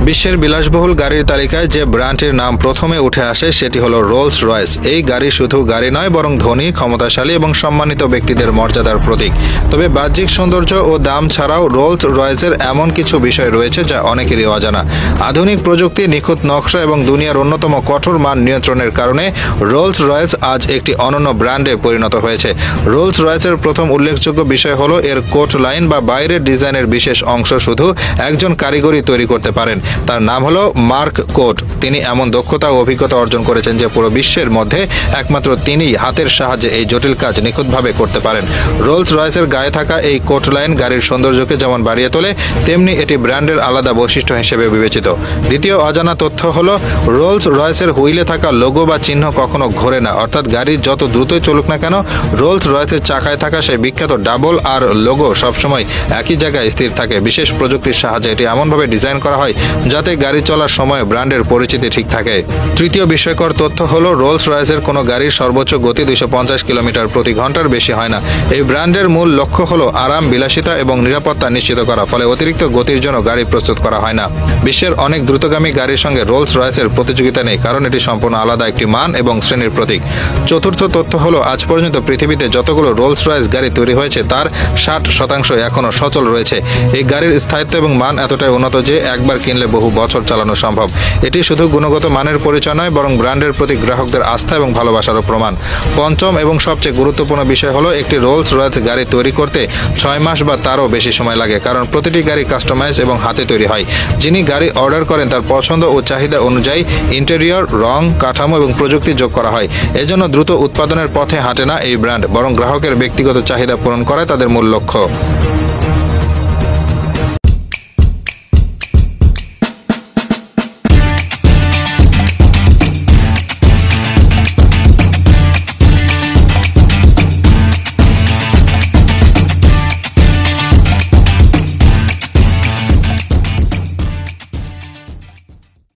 বিশ্বের বিলাসবহুল গাড়ির তালিকায় যে ব্র্যান্ডটির নাম প্রথমে উঠে আসে সেটি হলো রোলস রয়েস। এই গাড়ি শুধু গাড়ি নয়, বরং ধনী, ক্ষমতাশালী এবং সম্মানিত ব্যক্তিদের মর্যাদার প্রতীক। তবে বাহ্যিক সৌন্দর্য ও দাম ছাড়াও রোলস রয়েসের এমন কিছু বিষয় রয়েছে যা অনেকেরই অজানা। আধুনিক প্রযুক্তি, নিখুঁত নকশা এবং দুনিয়ার অন্যতম কঠোর মান নিয়ন্ত্রণের কারণে রোলস রয়েস আজ একটি অনন্য ব্র্যান্ডে পরিণত হয়েছে। রোলস রয়েসের প্রথম উল্লেখযোগ্য বিষয় হলো এর কোট লাইন বা বাইরের ডিজাইনের বিশেষ অংশ শুধু একজন কারিগরই তৈরি করতে পারেন। তার নাম হলো মার্ক কোট। তিনি এমন দক্ষতা ও অভিজ্ঞতা অর্জন করেছেন যে পুরো বিশ্বের মধ্যে একমাত্র তিনিই হাতের সাহায্যে এই জটিল কাজ নিখুঁতভাবে করতে পারেন। রোলস রয়েসের গায়ে থাকা এই কোট লাইন গাড়ির সৌন্দর্যকে যেমন বাড়িয়ে তোলে, তেমনি এটি ব্র্যান্ডের আলাদা বৈশিষ্ট্য হিসেবে বিবেচিত। দ্বিতীয় অজানা তথ্য হলো রোলস রয়েসের হুইলে থাকা লোগো বা চিহ্ন কখনো ঘোরে না। অর্থাৎ গাড়ি যত দ্রুতই চলুক না কেন, রোলস রয়েসের চাকায় থাকা সেই বিখ্যাত ডাবল আর লোগো সবসময় একই জায়গায় স্থির থাকে। বিশেষ প্রযুক্তির সাহায্যে এটি এমনভাবে ডিজাইন করা হয় যাতে গাড়ি চলার সময় ব্র্যান্ডের পরিচিতি ঠিক থাকে। তৃতীয় বিস্ময়কর তথ্য হলো রোলস রয়েসের কোনো গাড়ির সর্বোচ্চ গতি 250 কিলোমিটার প্রতি ঘন্টার বেশি হয় না। এই ব্র্যান্ডের মূল লক্ষ্য হলো আরাম, বিলাসিতা এবং নিরাপত্তা নিশ্চিত করা, ফলে অতিরিক্ত গতির জন্য গাড়ি প্রস্তুত করা হয় না। বিশ্বের অনেক দ্রুতগামী গাড়ির সঙ্গে রোলস রয়েসের প্রতিযোগিতা নেই, কারণ এটি সম্পূর্ণ আলাদা একটি মান এবং শ্রেণীর প্রতীক। চতুর্থ তথ্য হলো আজ পর্যন্ত পৃথিবীতে যতগুলো রোলস রয়েস গাড়ি তৈরি হয়েছে তার 60% এখনও সচল রয়েছে। এই গাড়ির স্থায়িত্ব এবং মান এতটাই উন্নত যে একবার কিনলে বহু বছর চালানো সম্ভব। এটি শুধু গুণগত মানের পরিচয় নয়, বরং ব্র্যান্ডের প্রতি গ্রাহকদের আস্থা এবং ভালোবাসারও প্রমাণ। পঞ্চম এবং সবচেয়ে গুরুত্বপূর্ণ বিষয় হলো একটি রোলস রয়েস গাড়ি তৈরি করতে 6 মাস বা তারও বেশি সময় লাগে, কারণ প্রতিটি গাড়ি কাস্টমাইজ এবং হাতে তৈরি হয়। যিনি গাড়ি অর্ডার করেন তার পছন্দ ও চাহিদা অনুযায়ী ইন্টেরিয়র, রং, কাঠামো এবং প্রযুক্তি যোগ করা হয়। এজন্য দ্রুত উৎপাদনের পথে হাঁটে না এই ব্র্যান্ড, বরং গ্রাহকের ব্যক্তিগত চাহিদা পূরণ করাই তাদের মূল লক্ষ্য।